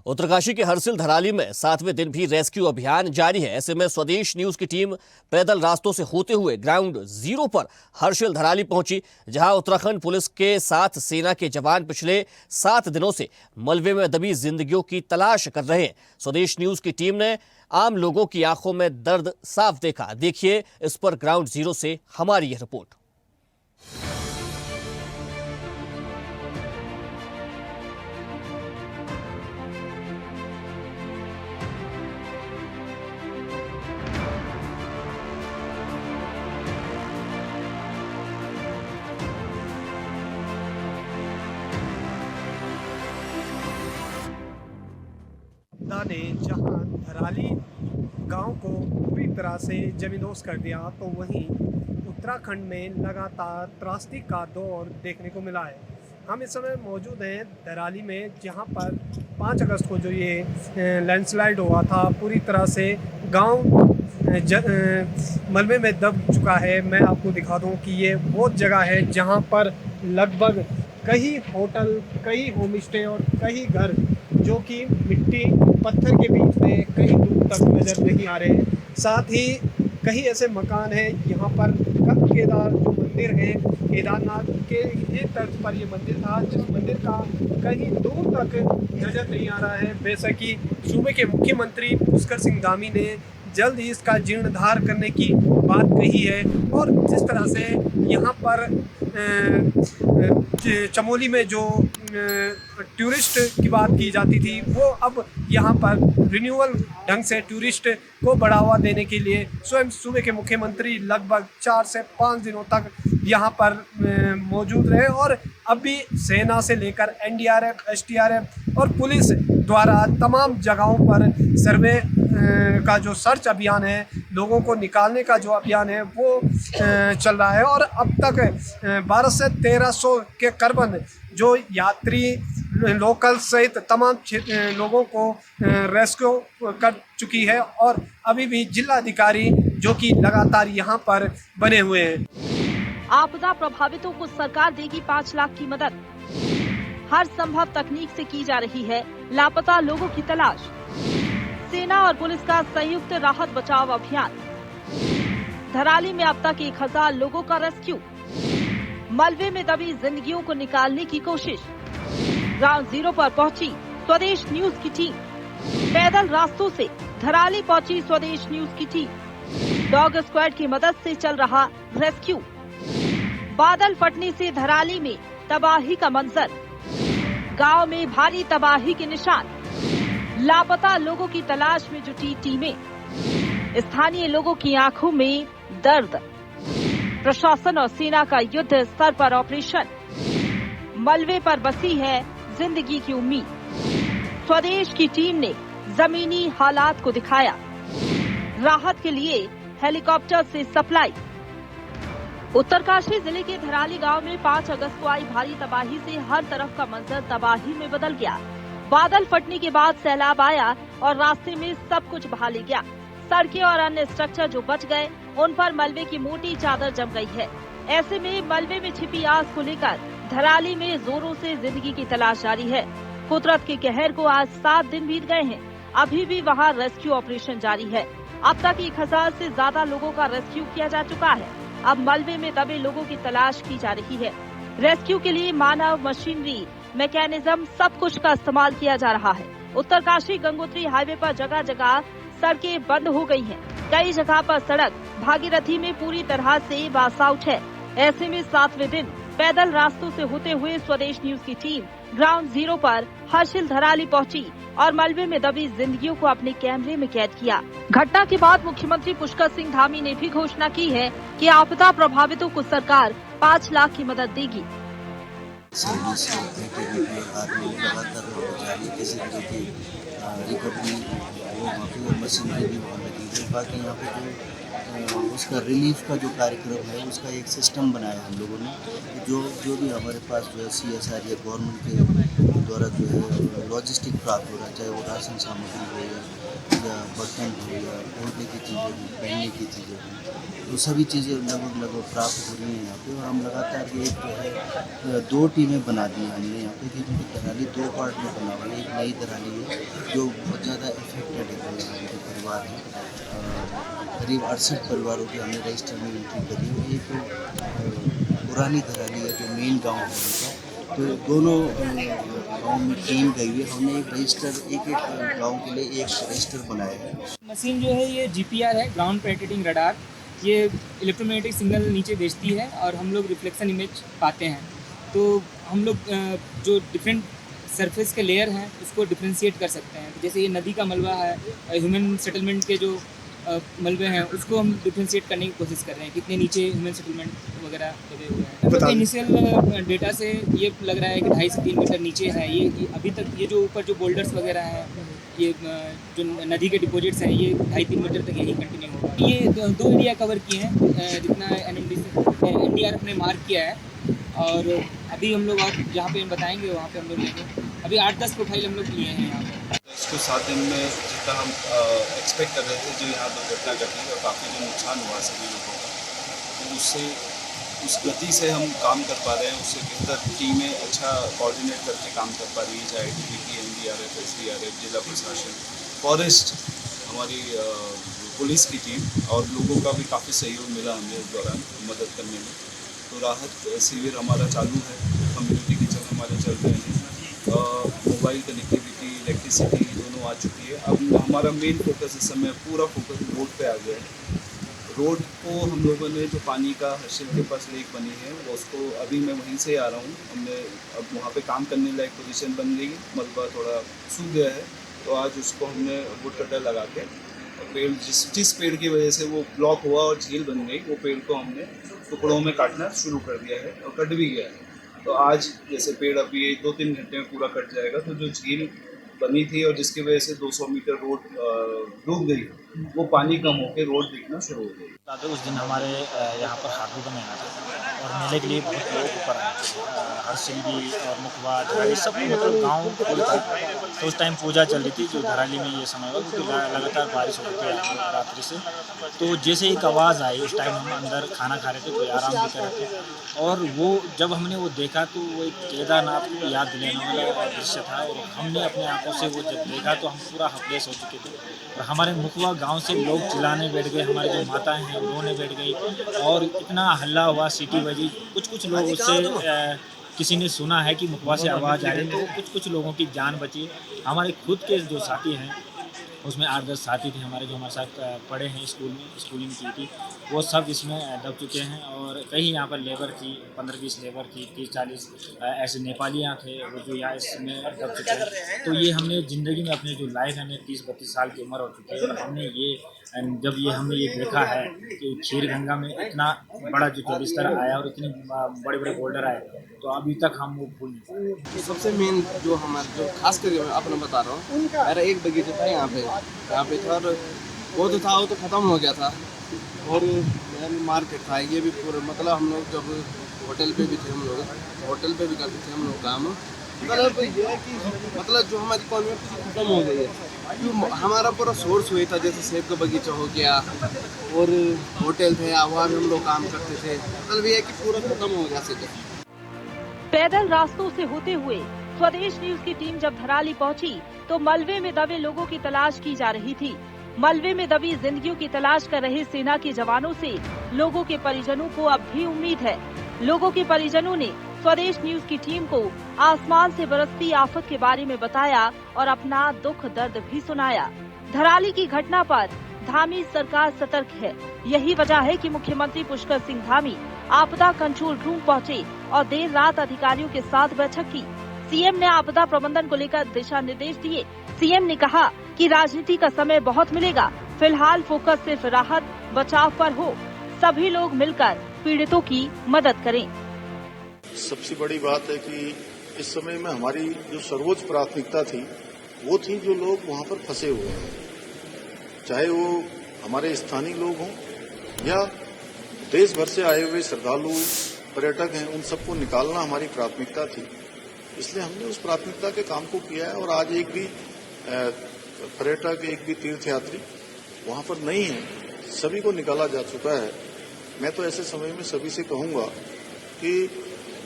उत्तरकाशी के हरसिल धराली में 7वें दिन भी रेस्क्यू अभियान जारी है। ऐसे में स्वदेश न्यूज की टीम पैदल रास्तों से होते हुए ग्राउंड जीरो पर हरसिल धराली पहुंची, जहां उत्तराखंड पुलिस के साथ सेना के जवान पिछले 7 दिनों से मलबे में दबी जिंदगियों की तलाश कर रहे हैं। स्वदेश न्यूज की टीम ने आम लोगों की आंखों में दर्द साफ देखा। देखिए इस पर ग्राउंड जीरो से हमारी यह रिपोर्ट। ने जहां धराली गांव को पूरी तरह से जमींदोज कर दिया, तो वहीं उत्तराखंड में लगातार त्रासदी का दौर देखने को मिला है। हम इस समय मौजूद हैं धराली में, जहां पर 5 अगस्त को जो ये लैंडस्लाइड हुआ था, पूरी तरह से गांव मलबे में दब चुका है। मैं आपको दिखा दूं कि ये वो जगह है जहां पर लगभग कई होटल, कई होम स्टे और कई घर जो कि मिट्टी पत्थर के बीच में कहीं दूर तक नज़र नहीं आ रहे हैं। साथ ही कई ऐसे मकान हैं यहाँ पर केदार जो मंदिर है, केदारनाथ के ये तर्ज पर ये मंदिर था, जिस मंदिर का कहीं दूर तक नज़र नहीं आ रहा है। वैसा कि सूबे के मुख्यमंत्री पुष्कर सिंह धामी ने जल्द ही इसका जीर्णोद्धार करने की बात कही है। और जिस तरह से यहाँ पर चमोली में जो टूरिस्ट की बात की जाती थी, वो अब यहाँ पर रिन्यूअल ढंग से टूरिस्ट को बढ़ावा देने के लिए स्वयं सूबे के मुख्यमंत्री लगभग 4 से 5 दिनों तक यहाँ पर मौजूद रहे। और अभी सेना से लेकर एनडीआरएफ, एसडीआरएफ और पुलिस द्वारा तमाम जगहों पर सर्वे का जो सर्च अभियान है, लोगों को निकालने का जो अभियान है, वो चल रहा है। और अब तक 1200 से 1300 के करीबन जो यात्री लोकल सहित तमाम लोगों को रेस्क्यू कर चुकी है। और अभी भी जिला अधिकारी जो कि लगातार यहाँ पर बने हुए हैं। आपदा प्रभावितों को सरकार देगी 5 लाख की मदद। हर संभव तकनीक से की जा रही है लापता लोगों की तलाश। सेना और पुलिस का संयुक्त राहत बचाव अभियान। धराली में अब तक 1000 लोगों का रेस्क्यू। मलबे में दबी जिंदगियों को निकालने की कोशिश। ग्राउंड जीरो पर पहुंची स्वदेश न्यूज की टीम। पैदल रास्तों से धराली पहुंची स्वदेश न्यूज की टीम। डॉग स्क्वाड की मदद से चल रहा रेस्क्यू। बादल फटने से धराली में तबाही का मंजर। गांव में भारी तबाही के निशान। लापता लोगों की तलाश में जुटी टीमें। स्थानीय लोगों की आंखों में दर्द। प्रशासन और सेना का युद्ध स्तर पर ऑपरेशन। मलबे पर बसी है जिंदगी की उम्मीद। स्वदेश की टीम ने जमीनी हालात को दिखाया। राहत के लिए हेलीकॉप्टर से सप्लाई। उत्तरकाशी जिले के धराली गांव में 5 अगस्त को आई भारी तबाही से हर तरफ का मंजर तबाही में बदल गया। बादल फटने के बाद सैलाब आया और रास्ते में सब कुछ बहा ले गया। सड़कें और अन्य स्ट्रक्चर जो बच गए, उन पर मलबे की मोटी चादर जम गई है। ऐसे में मलबे में छिपी आग को लेकर धराली में जोरों से जिंदगी की तलाश जारी है। कुदरत के कहर को आज 7 दिन बीत गए हैं, अभी भी वहां रेस्क्यू ऑपरेशन जारी है। अब तक 1000 से ज्यादा लोगों का रेस्क्यू किया जा चुका है। अब मलबे में दबे लोगों की तलाश की जा रही है। रेस्क्यू के लिए मानव, मशीनरी, मैकेनिज्म सब कुछ का इस्तेमाल किया जा रहा है। उत्तरकाशी गंगोत्री हाईवे पर जगह जगह सड़कें बंद हो गई हैं। कई जगह पर सड़क भागीरथी में पूरी तरह से वाश आउट है। ऐसे में 7वें दिन पैदल रास्तों से होते हुए स्वदेश न्यूज की टीम ग्राउंड जीरो पर हरसिल धराली पहुंची और मलबे में दबी जिंदगियों को अपने कैमरे में कैद किया। घटना के बाद मुख्यमंत्री पुष्कर सिंह धामी ने भी घोषणा की है कि आपदा प्रभावितों को सरकार 5 लाख की मदद देगी। बाकी यहाँ पे जो उसका रिलीफ का जो कार्यक्रम है, उसका एक सिस्टम बनाया हम लोगों ने। जो भी हमारे पास जो है CSR या गवर्नमेंट के द्वारा जो है लॉजिस्टिक प्राप्त हो रहा है, चाहे वो राशन सामग्री हो या बर्तन हो या ओढ़ने की चीज़ें हों, पहनने की चीज़ें हों, तो सभी चीज़ें लगभग प्राप्त हो रही हैं यहाँ पे। और हम लगातार ये जो है 2 टीमें बना दी हैं हमने यहाँ पे, क्योंकि दराली 2 पार्ट में बना हुआ है। एक नई दराली है जो बहुत ज़्यादा इफेक्टेड है, जो परिवार है, करीब 68 परिवारों की हमने रजिस्टर में एंट्री करी है। एक पुरानी दराली है जो मेन गाँव है उनका, तो दोनों गाँव में टीम गई हुई है। हमने एक रजिस्टर एक गाँव के लिए एक रजिस्टर बनाया है। मशीन जो है ये GPR है, ग्राउंड पेनिट्रेटिंग रडार। ये इलेक्ट्रोमैग्नेटिक सिग्नल नीचे भेजती है और हम लोग रिफ्लेक्शन इमेज पाते हैं। तो हम लोग जो डिफरेंट सरफेस के लेयर हैं उसको डिफ्रेंशिएट कर सकते हैं। जैसे ये नदी का मलबा है, ह्यूमन सेटलमेंट के जो मलबे हैं उसको हम डिफ्रेंशिएट करने की कोशिश कर रहे हैं, कितने नीचे ह्यूमन सेटलमेंट वगैरह लगे हुए हैं। तो इनिशियल डेटा से ये लग रहा है कि 2.5 से 3 मीटर नीचे है ये अभी तक। ये जो ऊपर जो बोल्डर्स वगैरह हैं, ये जो नदी के डिपॉजिट्स हैं, ये 2.5-3 मीटर तक यही कंटिन्यू होगा। ये 2 एरिया कवर किए हैं जितना NDRF ने मार्क किया है। और अभी हम लोग और जहाँ पे हम बताएंगे वहाँ पे हम लोग लेंगे। अभी 8-10 प्रोफाइल हम लोग लिए हैं यहाँ पे। इसको 7 दिन में जितना हम एक्सपेक्ट कर रहे थे, जो यहाँ दुर्घटना घटी और काफ़ी जो नुकसान हुआ सभी लोगों का, तो उससे उस गति से हम काम कर पा रहे हैं। उससे बेहतर टीमें अच्छा कोऑर्डिनेट करके काम कर पा रही है, चाहे ITBP, NDRF, SDRF, जिला प्रशासन, फॉरेस्ट, हमारी पुलिस की टीम और लोगों का भी काफ़ी सहयोग मिला हमें इस दौरान मदद करने में। तो राहत शिविर हमारा चालू है, कम्युनिटी किचन हमारे चल रहे हैं, मोबाइल कनेक्टिविटी, इलेक्ट्रिसिटी दोनों आ चुकी है। अब हमारा मेन फोकस इस समय पूरा फोकस रोड पे आ गया है। रोड को हम लोगों ने जो पानी का हर्षिल के पास लेक बनी है वो उसको अभी मैं वहीं से आ रहा हूँ, हमने अब वहाँ पे काम करने लायक पोजीशन बन गई, मलबा थोड़ा सूख गया है, तो आज उसको हमने वुड कटर लगा के पेड़ जिस पेड़ की वजह से वो ब्लॉक हुआ और झील बन गई, वो पेड़ को हमने टुकड़ों में काटना शुरू कर दिया है और कट भी गया है। तो आज जैसे पेड़ अभी 2-3 घंटे में पूरा कट जाएगा, तो जो झील बनी थी और जिसकी वजह से 200 मीटर रोड डूब गई, वो पानी कम होकर रोड दिखना शुरू हो गई। उस दिन हमारे यहाँ पर हाथों का मेला था और मेले के लिए बहुत लोग ऊपर आए थे। हरसिल भी और मुखबा, धराली सब मतलब गाँव फुल था। तो उस टाइम पूजा चल रही थी जो धराली में ये समय हुआ, क्योंकि लगातार बारिश हो रही थी रात्रि से। तो जैसे एक आवाज़ आई, उस टाइम हम अंदर खाना खा रहे थे, कोई आराम भी कर रहे थे। और वो जब हमने वो देखा तो वो एक केदारनाथ को याद दिलाने वाला दृश्य था। और हमने अपने आंखों से वो जब देखा तो हम पूरा हफलेस हो चुके थे। और हमारे मुखबा गांव से लोग चिल्लाने बैठ गए, हमारी जो माताएं हैं रोने बैठ गई और इतना हल्ला हुआ, सीटी बजी। कुछ लोग उससे किसी ने सुना है कि मुखबा से आवाज़ आ रही, तो कुछ लोगों की जान बची। हमारे खुद के जो साथी हैं उसमें 8-10 साथी थे हमारे, जो हमारे साथ पढ़े हैं स्कूल में, स्कूलिंग की थी, वो सब इसमें दब चुके हैं। और कहीं यहाँ पर लेबर थी, 15-20 लेबर थी, 30-40 ऐसे नेपालियाँ थे वो जो यहाँ इसमें दब चुके हैं। तो ये हमने ज़िंदगी में अपने जो लाइफ है, 30-32 साल की उम्र हो चुकी है, और हमने जब हमने ये देखा है कि खीर गंगा में इतना बड़ा जो जलस्तर आया और इतने बड़े बोल्डर आए, तो अभी तक हम वो भूल नहीं पाए। सबसे मेन जो हमारे जो खास करके मैं अपना बता रहा हूँ, मेरा एक बगीचा था यहाँ पे था, और वो तो था, वो तो ख़त्म हो गया था। और मार्केट था, ये भी पूरा मतलब हम लोग जब होटल पे भी थे, हम लोग होटल पे भी करते थे हम लोग काम। मतलब ये है कि मतलब जो हमारी कॉन्वेंट खत्म हो गई है, जो हमारा पूरा सोर्स हुआ था, जैसे सेब का बगीचा हो गया और होटल थे, वहाँ भी हम लोग काम करते थे। मतलब ये है कि पूरा खत्म हो गया सीधे। पैदल रास्तों से होते हुए स्वदेश न्यूज की टीम जब धराली पहुंची तो मलबे में दबे लोगों की तलाश की जा रही थी। मलबे में दबी जिंदगियों की तलाश कर रहे सेना के जवानों से लोगों के परिजनों को अब भी उम्मीद है। लोगों के परिजनों ने स्वदेश न्यूज की टीम को आसमान से बरसती आफत के बारे में बताया और अपना दुख दर्द भी सुनाया। धराली की घटना पर धामी सरकार सतर्क है। यही वजह है कि मुख्यमंत्री पुष्कर सिंह धामी आपदा कंट्रोल रूम पहुंचे और देर रात अधिकारियों के साथ बैठक की। सीएम ने आपदा प्रबंधन को लेकर दिशा निर्देश दिए। सीएम ने कहा कि राजनीति का समय बहुत मिलेगा, फिलहाल फोकस सिर्फ राहत बचाव पर हो। सभी लोग मिलकर पीड़ितों की मदद करें। सबसे बड़ी बात है कि इस समय में हमारी जो सर्वोच्च प्राथमिकता थी वो थी जो लोग वहां पर फंसे हुए हैं, चाहे वो हमारे स्थानीय लोग हों या देश भर से आए हुए श्रद्धालु पर्यटक हैं, उन सबको निकालना हमारी प्राथमिकता थी। इसलिए हमने उस प्राथमिकता के काम को किया है और आज एक भी पर्यटक, एक भी तीर्थयात्री वहां पर नहीं है, सभी को निकाला जा चुका है। मैं तो ऐसे समय में सभी से कहूंगा कि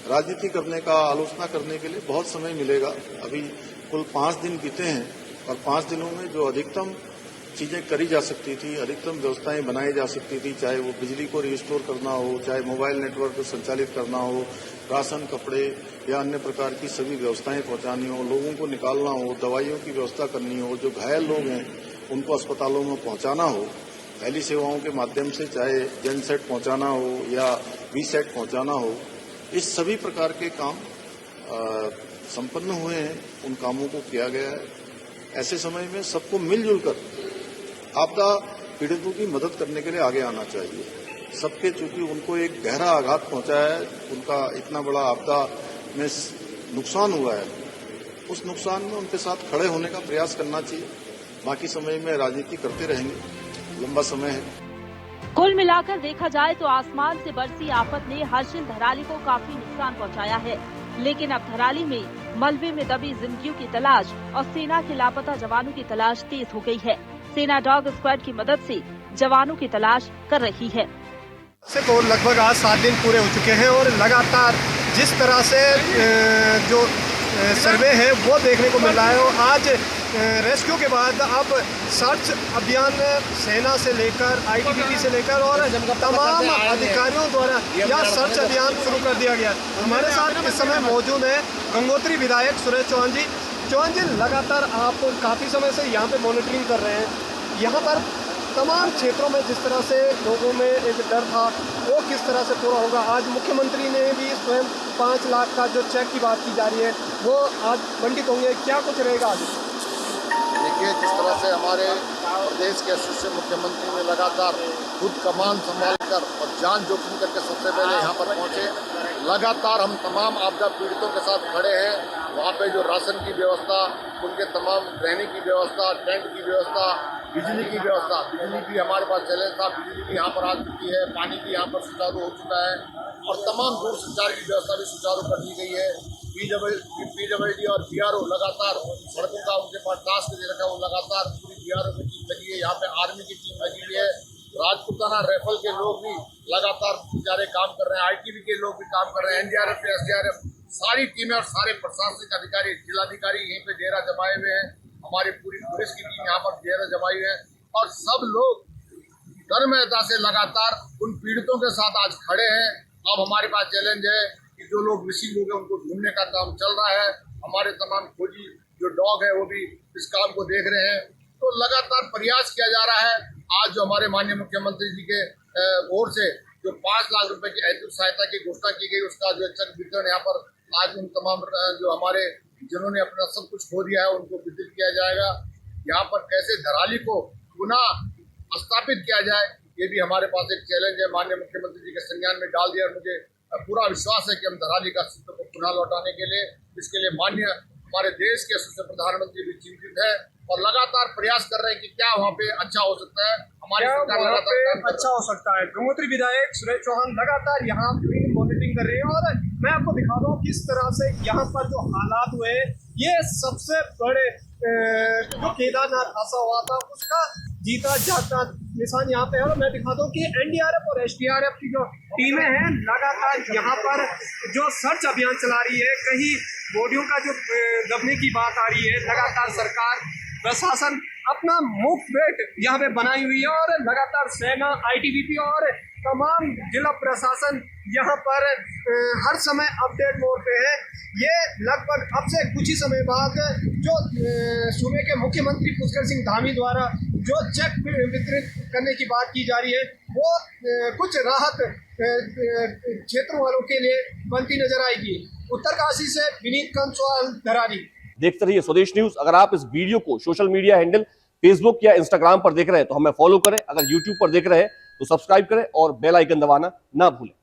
राजनीति करने का, आलोचना करने के लिए बहुत समय मिलेगा। अभी कुल 5 दिन बीते हैं और 5 दिनों में जो अधिकतम चीजें करी जा सकती थी, अधिकतम व्यवस्थाएं बनाई जा सकती थी, चाहे वो बिजली को रिस्टोर करना हो, चाहे मोबाइल नेटवर्क को संचालित करना हो, राशन, कपड़े या अन्य प्रकार की सभी व्यवस्थाएं पहुंचानी हो, लोगों को निकालना हो, दवाइयों की व्यवस्था करनी हो, जो घायल लोग हैं उनको अस्पतालों में पहुंचाना हो, पहली सेवाओं के माध्यम से चाहे जन सेट पहुंचाना हो या वी सेट पहुंचाना हो, इस सभी प्रकार के काम संपन्न हुए हैं, उन कामों को किया गया है। ऐसे समय में सबको मिलजुल कर आपदा पीड़ितों की मदद करने के लिए आगे आना चाहिए। सबके चूंकि उनको एक गहरा आघात पहुंचा है, उनका इतना बड़ा आपदा में नुकसान हुआ है, उस नुकसान में उनके साथ खड़े होने का प्रयास करना चाहिए। बाकी समय में राजनीति करते रहेंगे, लंबा समय है। कुल मिलाकर देखा जाए तो आसमान से बरसी आफत ने हर्षिल धराली को काफी नुकसान पहुंचाया है, लेकिन अब धराली में मलबे में दबी जिंदगियों की तलाश और सेना के लापता जवानों की तलाश तेज हो गई है। सेना डॉग स्क्वाड की मदद से जवानों की तलाश कर रही है। को लगभग आज 7 दिन पूरे हो चुके हैं और लगातार जिस तरह से जो सर्वे है वो देखने को मिल रहा है। और आज रेस्क्यू के बाद अब सर्च अभियान सेना से लेकर आईटीबीपी से लेकर और तमाम अधिकारियों द्वारा यह सर्च अभियान शुरू कर दिया गया। हमारे साथ इस समय मौजूद है गंगोत्री विधायक सुरेश चौहान जी। चौहान जी, लगातार आप काफ़ी समय से यहाँ पे मॉनिटरिंग कर रहे हैं। यहाँ पर तमाम क्षेत्रों में जिस तरह से लोगों में एक डर था वो किस तरह से पूरा होगा? आज मुख्यमंत्री ने भी स्वयं 5 लाख का जो चेक की बात की जा रही है वो आज बंटित होंगे, क्या कुछ रहेगा आगे? देखिए, जिस तरह से हमारे प्रदेश के यशस्वी मुख्यमंत्री ने लगातार खुद कमान संभाल कर और जान जोखिम करके सबसे पहले यहाँ पर पहुँचे। लगातार हम तमाम आपदा पीड़ितों के साथ खड़े हैं। वहाँ पे जो राशन की व्यवस्था, उनके तमाम रहने की व्यवस्था, टेंट की व्यवस्था, बिजली की व्यवस्था, बिजली भी हमारे पास चैलेंज था, बिजली भी यहाँ पर आ चुकी है, पानी भी यहाँ पर सुचारू हो चुका है और तमाम दूरसंचार की व्यवस्था भी सुचारू कर दी गई है। पीडब्ल्यूडी और बीआरओ लगातार सड़कों का उनके पास टास्क दे रखा है, वो लगातार पूरी बीआरओ की टीम लगी है। यहाँ पे आर्मी की टीम लगी हुई है, राजपुताना राइफल के लोग भी लगातार बेचारे काम कर रहे हैं, आईटीबी के लोग भी काम कर रहे हैं, एनडीआरएफ, एसडीआरएफ, सारी टीमें और सारे प्रशासनिक अधिकारी, जिलाधिकारी यहीं पे डेरा जमाए हुए हैं। हमारी पूरी पुलिस की टीम यहाँ पर डेरा जमाई है और सब लोग कर्मठता से लगातार उन पीड़ितों के साथ आज खड़े हैं। अब हमारे पास चैलेंज है कि जो लोग मिसिंग हो गए उनको ढूंढने का काम चल रहा है। हमारे तमाम खोजी जो डॉग है वो भी इस काम को देख रहे हैं। तो लगातार प्रयास किया जा रहा है। आज जो हमारे माननीय मुख्यमंत्री जी के ओर से जो 5 लाख रुपए की आर्थिक सहायता की घोषणा की गई, उसका जो चेक वितरण यहाँ पर आज उन तमाम जो हमारे जिन्होंने अपना सब कुछ खो दिया है उनको वितरित किया जाएगा। यहाँ पर कैसे धराली को पुनः स्थापित किया जाए, ये भी हमारे पास एक चैलेंज है, माननीय मुख्यमंत्री जी के संज्ञान में डाल दिया और मुझे पूरा विश्वास है कि हम धराली का अस्तित्व को पुनः लौटाने के लिए, इसके लिए माननीय हमारे देश के यशस्वी प्रधानमंत्री भी चिंतित है और लगातार प्रयास कर रहे हैं कि क्या वहाँ पे अच्छा हो सकता है। हमारी सरकार लगातार अच्छा हो सकता है। गंगोत्री विधायक सुरेश चौहान लगातार यहाँ पे मॉनिटरिंग कर रही है और मैं आपको दिखा दूँ किस तरह से यहाँ पर जो हालात हुए, ये सबसे बड़े जो केदारनाथ हादसा हुआ था उसका जीता जागता निशान यहाँ पे है। और मैं दिखा दूँ कि एनडीआरएफ और एसडीआरएफ की जो टीमें हैं लगातार यहाँ पर जो सर्च अभियान चला रही है। कहीं बॉडियों का जो दबने की बात आ रही है, लगातार सरकार प्रशासन अपना मुखबिर यहाँ पे बनाई हुई है और लगातार सेना, आईटीबीपी और तमाम जिला प्रशासन यहाँ पर हर समय अपडेट मोड पे है। ये लगभग अब से कुछ ही समय बाद जो सूबे के मुख्यमंत्री पुष्कर सिंह धामी द्वारा जो चेक वितरित करने की बात की जा रही है वो कुछ राहत क्षेत्र वालों के लिए बनती नजर आएगी। उत्तरकाशी से विनीत कंसवाल, धराली। देखते रहिए स्वदेश न्यूज। अगर आप इस वीडियो को सोशल मीडिया हैंडल फेसबुक या इंस्टाग्राम पर देख रहे हैं तो हमें फॉलो करें। अगर यूट्यूब पर देख रहे हैं तो सब्सक्राइब करें और बेल आइकन दबाना ना भूलें।